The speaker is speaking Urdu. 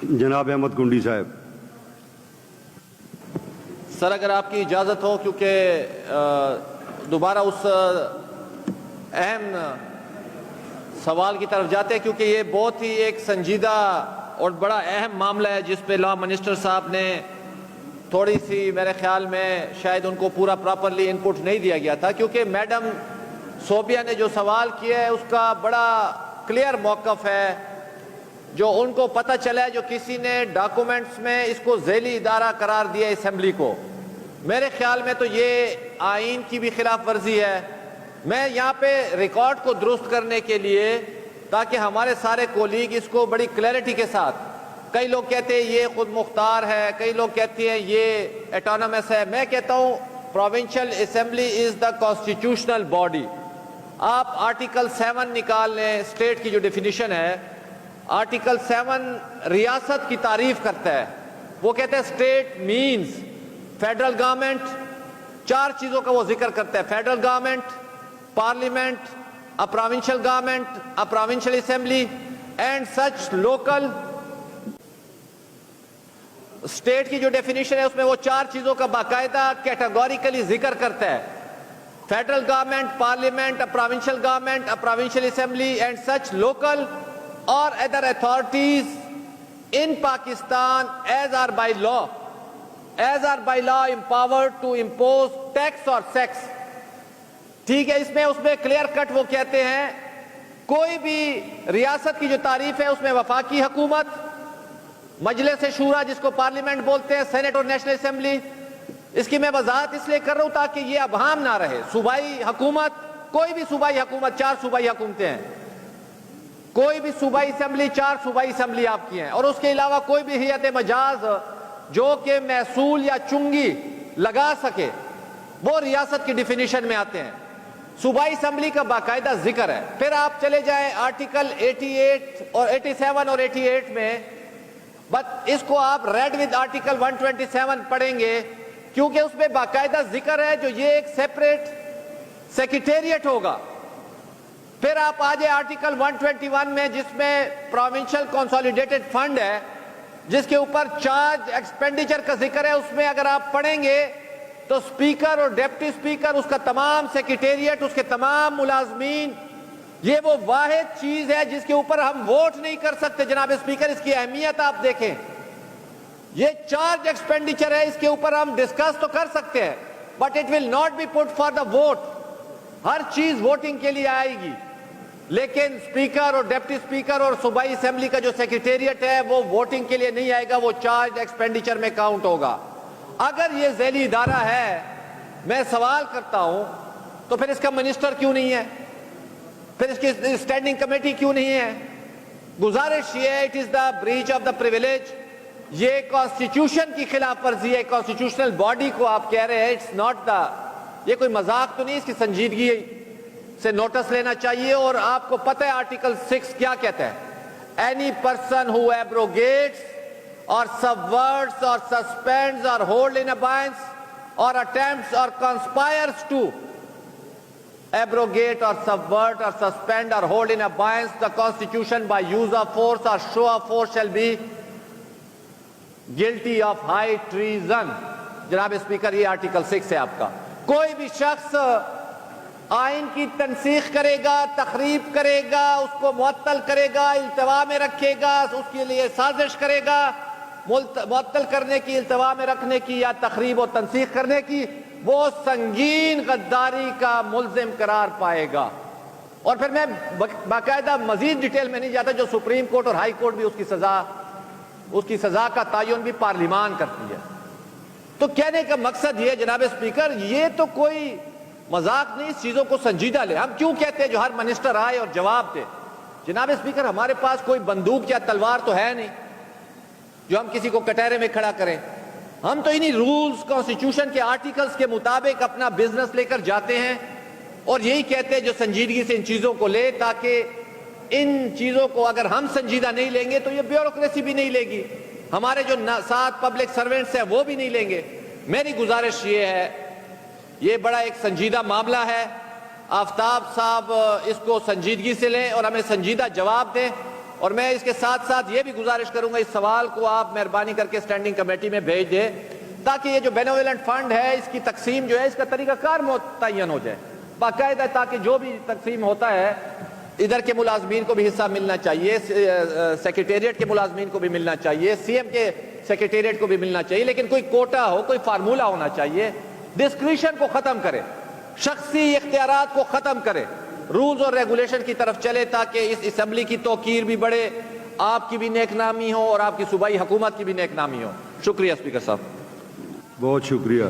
جناب احمد کنڈی صاحب۔ سر اگر آپ کی اجازت ہو، کیونکہ دوبارہ اس اہم سوال کی طرف جاتے ہیں، کیونکہ یہ بہت ہی ایک سنجیدہ اور بڑا اہم معاملہ ہے جس پہ لا منسٹر صاحب نے تھوڑی سی میرے خیال میں شاید ان کو پورا پراپرلی ان پٹ نہیں دیا گیا تھا، کیونکہ میڈم صوبیہ نے جو سوال کیا ہے اس کا بڑا کلیئر موقف ہے، جو ان کو پتہ چلا ہے، جو کسی نے ڈاکومنٹس میں اس کو ذیلی ادارہ قرار دیا اسمبلی کو۔ میرے خیال میں تو یہ آئین کی بھی خلاف ورزی ہے۔ میں یہاں پہ ریکارڈ کو درست کرنے کے لیے، تاکہ ہمارے سارے کولیگ اس کو بڑی کلیئرٹی کے ساتھ، کئی لوگ کہتے ہیں یہ خود مختار ہے، کئی لوگ کہتے ہیں یہ اٹانومس ہے، میں کہتا ہوں پروونشل اسمبلی از دا کانسٹیٹیوشنل باڈی۔ آپ آرٹیکل 7 نکال لیں، اسٹیٹ کی جو ڈیفینیشن ہے، آرٹیکل 7 ریاست کی تعریف کرتا ہے۔ وہ کہتے ہیں اسٹیٹ مینز فیڈرل گورنمنٹ، چار چیزوں کا وہ ذکر کرتا ہے: federal government, parliament, a provincial government, a provincial assembly and such local۔ State کی جو ڈیفینیشن ہے اس میں وہ چار چیزوں کا باقاعدہ کیٹاگوریکلی ذکر کرتا ہے: federal government, parliament, a provincial government, a provincial assembly and such local or other authorities in Pakistan as are by law empowered to impose tax or sex۔ ٹھیک ہے، اس میں کلیئر کٹ وہ کہتے ہیں کوئی بھی ریاست کی جو تعریف ہے اس میں وفاقی حکومت، مجلس شورا جس کو پارلیمنٹ بولتے ہیں، سینٹ اور نیشنل اسمبلی۔ اس کی میں وضاحت اس لیے کر رہا ہوں تاکہ یہ ابہام نہ رہے۔ صوبائی حکومت، کوئی بھی صوبائی حکومت، 4 صوبائی حکومتیں ہیں، کوئی بھی صوبائی اسمبلی، 4 صوبائی اسمبلی آپ کی ہیں، اور اس کے علاوہ کوئی بھی ہیئت مجاز جو کہ محصول یا چنگی لگا سکے، وہ ریاست کی ڈیفینیشن میں آتے ہیں۔ صوبائی اسمبلی کا باقاعدہ ذکر ہے۔ پھر آپ چلے جائیں آرٹیکل 88 اور 87 اور 88 میں، بٹ اس کو آپ ریڈ ود آرٹیکل 127 پڑھیں گے، کیونکہ اس میں باقاعدہ ذکر ہے جو یہ ایک سیپریٹ سیکریٹریٹ ہوگا۔ پھر آپ آ جائیں آرٹیکل 121 میں، جس میں پروونشل کنسولیڈیٹڈ فنڈ ہے، جس کے اوپر چارج ایکسپینڈیچر کا ذکر ہے۔ اس میں اگر آپ پڑھیں گے تو اسپیکر اور ڈپٹی اسپیکر، اس کا تمام سیکریٹریٹ، اس کے تمام ملازمین، یہ وہ واحد چیز ہے جس کے اوپر ہم ووٹ نہیں کر سکتے۔ جناب اسپیکر، اس کی اہمیت آپ دیکھیں، یہ چارج ایکسپینڈیچر ہے، اس کے اوپر ہم ڈسکس تو کر سکتے ہیں، but it will not be put for the vote. ہر چیز ووٹنگ کے لیے آئے گی، لیکن اسپیکر اور ڈپٹی اسپیکر اور صوبائی اسمبلی کا جو سیکریٹریٹ ہے وہ ووٹنگ کے لیے نہیں آئے گا، وہ چارج ایکسپینڈیچر میں کاؤنٹ ہوگا۔ اگر یہ ذیلی ادارہ ہے، میں سوال کرتا ہوں، تو پھر اس کا منسٹر کیوں نہیں ہے؟ پھر اس کی اسٹینڈنگ کمیٹی کیوں نہیں ہے؟ گزارش یہ ہے، it is the breach of the privilege, یہ کانسٹیٹیوشن کی خلاف ورزی ہے۔ کانسٹیٹیوشنل باڈی کو آپ کہہ رہے ہیں، اٹس ناٹ دا، یہ کوئی مذاق تو نہیں، اس کی سنجیدگی سے نوٹس لینا چاہیے۔ اور آپ کو پتہ ہے آرٹیکل 6 کیا کہتا ہے؟ Any person who abrogates or subverts or suspends or hold in abeyance or attempts or conspires to abrogate or subvert or suspend or hold in abeyance the constitution by use of force or show of force shall be guilty of high treason۔ جناب اسپیکر، یہ آرٹیکل 6 ہے آپ کا۔ کوئی بھی شخص آئین کی تنسیخ کرے گا، تخریب کرے گا، اس کو معطل کرے گا، التوا میں رکھے گا، اس کے لیے سازش کرے گا معطل کرنے کی، التوا میں رکھنے کی یا تخریب و تنسیخ کرنے کی، وہ سنگین غداری کا ملزم قرار پائے گا۔ اور پھر میں باقاعدہ مزید ڈیٹیل میں نہیں جاتا، جو سپریم کورٹ اور ہائی کورٹ بھی اس کی سزا کا تعین بھی پارلیمان کرتی ہے۔ تو کہنے کا مقصد یہ ہے جناب اسپیکر، یہ تو کوئی مذاق نہیں، اس چیزوں کو سنجیدہ لے۔ ہم کیوں کہتے ہیں جو ہر منسٹر آئے اور جواب دے؟ جناب اسپیکر، ہمارے پاس کوئی بندوق یا تلوار تو ہے نہیں جو ہم کسی کو کٹہرے میں کھڑا کریں۔ ہم تو انہی رولز، کانسٹیٹیوشن کے آرٹیکلز کے مطابق اپنا بزنس لے کر جاتے ہیں، اور یہی کہتے ہیں جو سنجیدگی سے ان چیزوں کو لے، تاکہ ان چیزوں کو اگر ہم سنجیدہ نہیں لیں گے تو یہ بیوروکریسی بھی نہیں لے گی، ہمارے جو 7 پبلک سرونٹس ہیں وہ بھی نہیں لیں گے۔ میری گزارش یہ ہے، یہ بڑا ایک سنجیدہ معاملہ ہے، آفتاب صاحب اس کو سنجیدگی سے لیں اور ہمیں سنجیدہ جواب دیں، اور میں اس کے ساتھ ساتھ یہ بھی گزارش کروں گا اس سوال کو آپ مہربانی کر کے اسٹینڈنگ کمیٹی میں بھیج دیں تاکہ یہ جو بینوولنٹ فنڈ ہے اس کی تقسیم جو ہے اس کا طریقہ کار متعین ہو جائے باقاعدہ، تاکہ جو بھی تقسیم ہوتا ہے ادھر کے ملازمین کو بھی حصہ ملنا چاہیے، سیکریٹریٹ کے ملازمین کو بھی ملنا چاہیے، سی ایم کے سیکریٹریٹ کو بھی ملنا چاہیے، لیکن کوئی کوٹا ہو، کوئی فارمولہ ہونا چاہیے۔ ڈسکریشن کو ختم کرے، شخصی اختیارات کو ختم کرے، رولز اور ریگولیشن کی طرف چلے تاکہ اس اسمبلی کی توقیر بھی بڑھے، آپ کی بھی نیک نامی ہو اور آپ کی صوبائی حکومت کی بھی نیک نامی ہو۔ شکریہ اسپیکر صاحب۔ بہت شکریہ۔